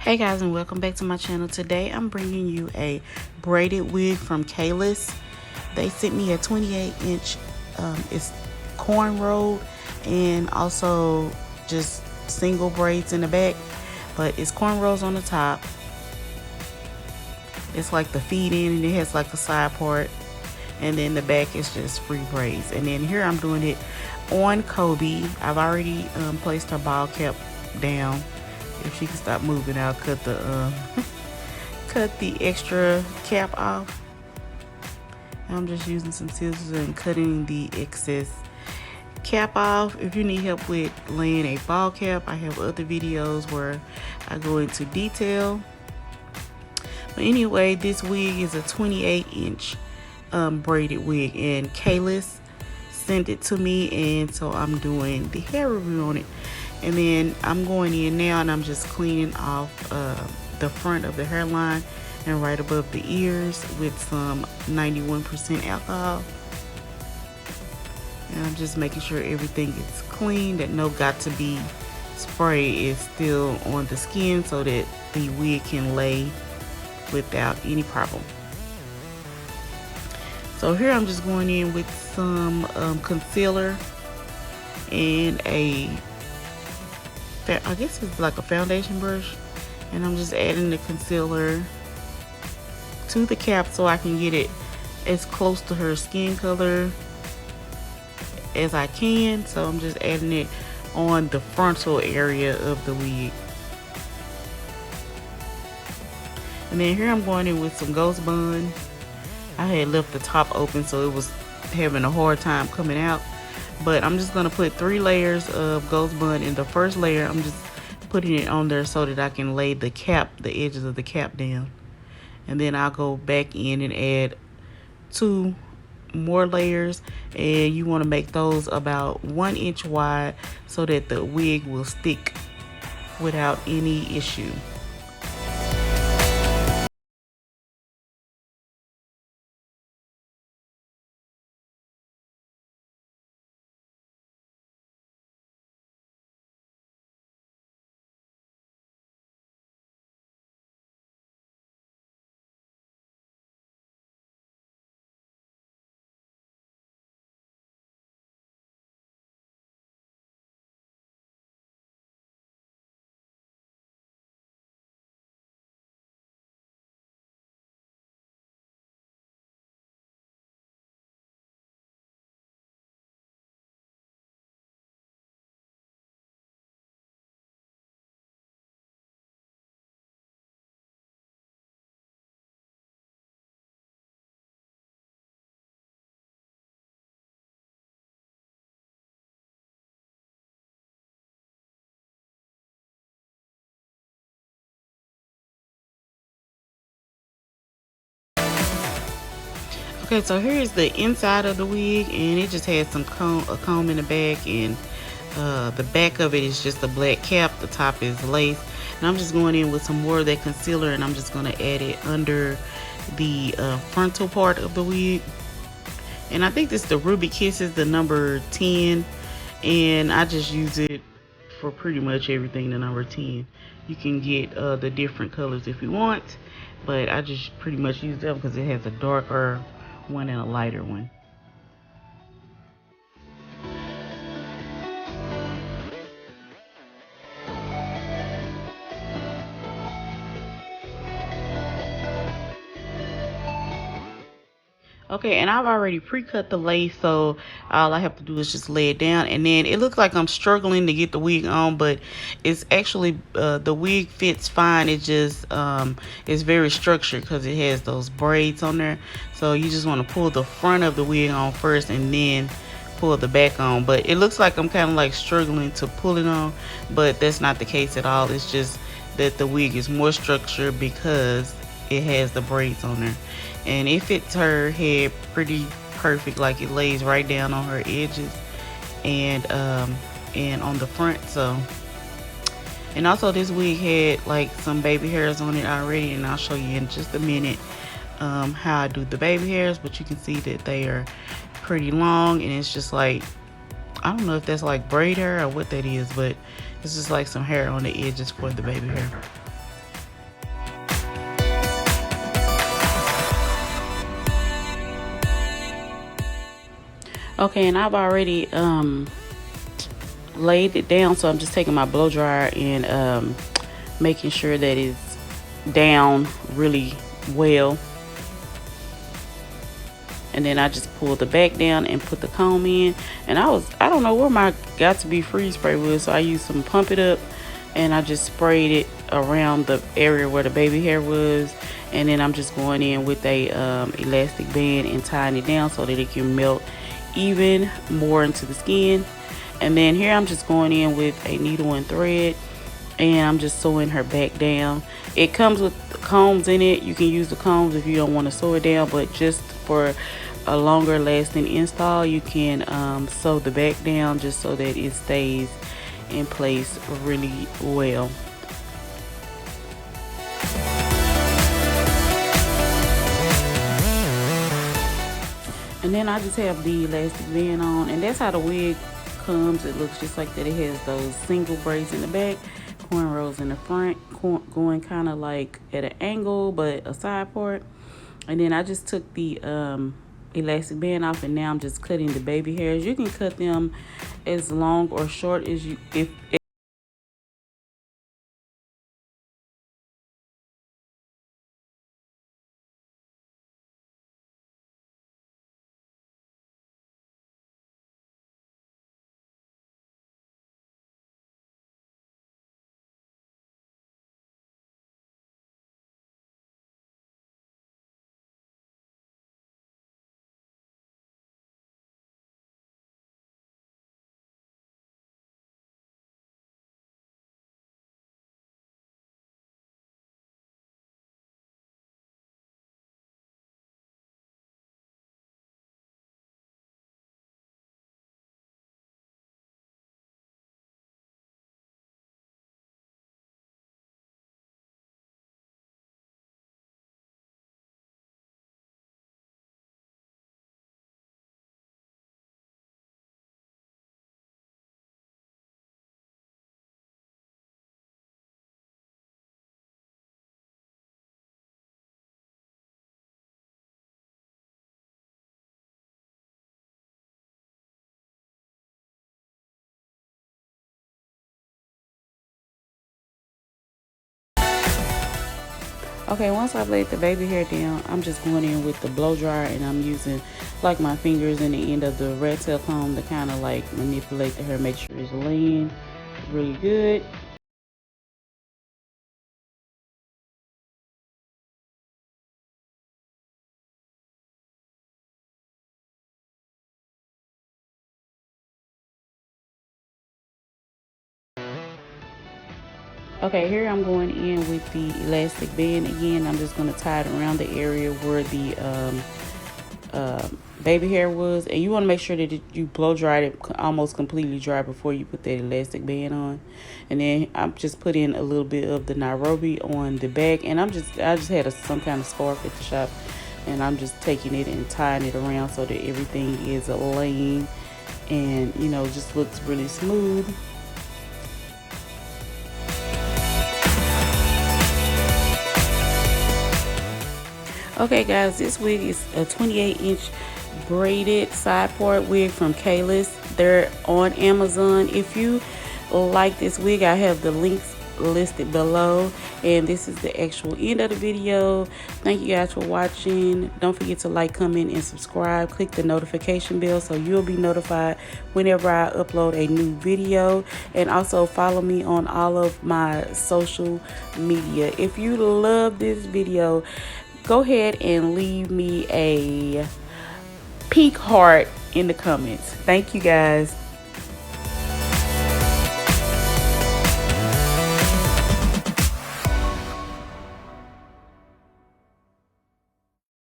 Hey guys, and welcome back to my channel. Today I'm bringing you a braided wig from Kalyss. They sent me a 28-inch it's cornrowed and also just single braids in the back, but it's cornrows on the top. It's like the feed in, and it has like the side part, and then the back is just free braids. And then here I'm doing it on Kobe. I've already placed her ball cap down. If she can stop moving, I'll cut the cut the extra cap off. I'm just using some scissors and cutting the excess cap off. If you need help with laying a ball cap, I have other videos where I go into detail. But anyway, this wig is a 28-inch braided wig, and Kalyss sent it to me, and so I'm doing the hair review on it. And then I'm going in now and I'm just cleaning off the front of the hairline and right above the ears with some 91% alcohol. And I'm just making sure everything is clean, that no got to be spray is still on the skin, so that the wig can lay without any problem. So here I'm just going in with some concealer and I guess it's like a foundation brush, and I'm just adding the concealer to the cap so I can get it as close to her skin color as I can. So I'm just adding it on the frontal area of the wig. And then here I'm going in with some Ghost Bond. I had left the top open, so it was having a hard time coming out. But I'm just gonna put 3 layers of Ghost Bond. In the first layer, I'm just putting it on there so that I can lay the cap, the edges of the cap down. And then I'll go back in and add 2 more layers, and you want to make those about 1 inch wide so that the wig will stick without any issue. Okay, so here's the inside of the wig, and it just has some a comb in the back, and the back of it is just a black cap. The top is lace. And I'm just going in with some more of that concealer, and I'm just going to add it under the frontal part of the wig. And I think this is the Ruby Kisses, the number 10, and I just use it for pretty much everything, the number 10. You can get the different colors if you want, but I just pretty much use them because it has a darker one and a lighter one. Okay, and I've already pre-cut the lace, so all I have to do is just lay it down. And then it looks like I'm struggling to get the wig on, but it's actually the wig fits fine. It just it's very structured because it has those braids on there. So you just want to pull the front of the wig on first and then pull the back on. But it looks like I'm kind of like struggling to pull it on, but that's not the case at all. It's just that the wig is more structured because it has the braids on there, and it fits her head pretty perfect. Like, it lays right down on her edges and on the front. So, and also this wig had like some baby hairs on it already, and I'll show you in just a minute how I do the baby hairs. But you can see that they are pretty long, and it's just like, I don't know if that's like braid hair or what that is, but it's just like some hair on the edges for the baby hair. Okay, and I've already laid it down, so I'm just taking my blow dryer and making sure that it's down really well. And then I just pulled the back down and put the comb in. And I don't know where my got to be freeze spray was, so I used some Pump It Up and I just sprayed it around the area where the baby hair was. And then I'm just going in with a elastic band and tying it down so that it can melt even more into the skin. And then here I'm just going in with a needle and thread, and I'm just sewing her back down. It comes with combs in it. You can use the combs if you don't want to sew it down, but just for a longer lasting install, you can sew the back down just so that it stays in place really well. And then I just have the elastic band on, and that's how the wig comes. It looks just like that. It has those single braids in the back, cornrows in the front, going kind of like at an angle but a side part. And then I just took the elastic band off, and now I'm just cutting the baby hairs. You can cut them as long or short as you if Okay, once I've laid the baby hair down, I'm just going in with the blow dryer, and I'm using like my fingers and the end of the rat tail comb to kind of like manipulate the hair, make sure it's laying really good. Okay, here I'm going in with the elastic band again. I'm just going to tie it around the area where the baby hair was, and you want to make sure that you blow dried it almost completely dry before you put that elastic band on. And then I'm just putting a little bit of the Nairobi on the back, and I just had some kind of scarf at the shop, and I'm just taking it and tying it around so that everything is laying and just looks really smooth. Okay guys, this wig is a 28-inch braided side part wig from Kalyss. They're on Amazon. If you like this wig, I have the links listed below, and this is the actual end of the video. Thank you guys for watching. Don't forget to like, comment, and subscribe. Click the notification bell so you'll be notified whenever I upload a new video, and also follow me on all of my social media. If you love this video, go ahead and leave me a pink heart in the comments. Thank you guys.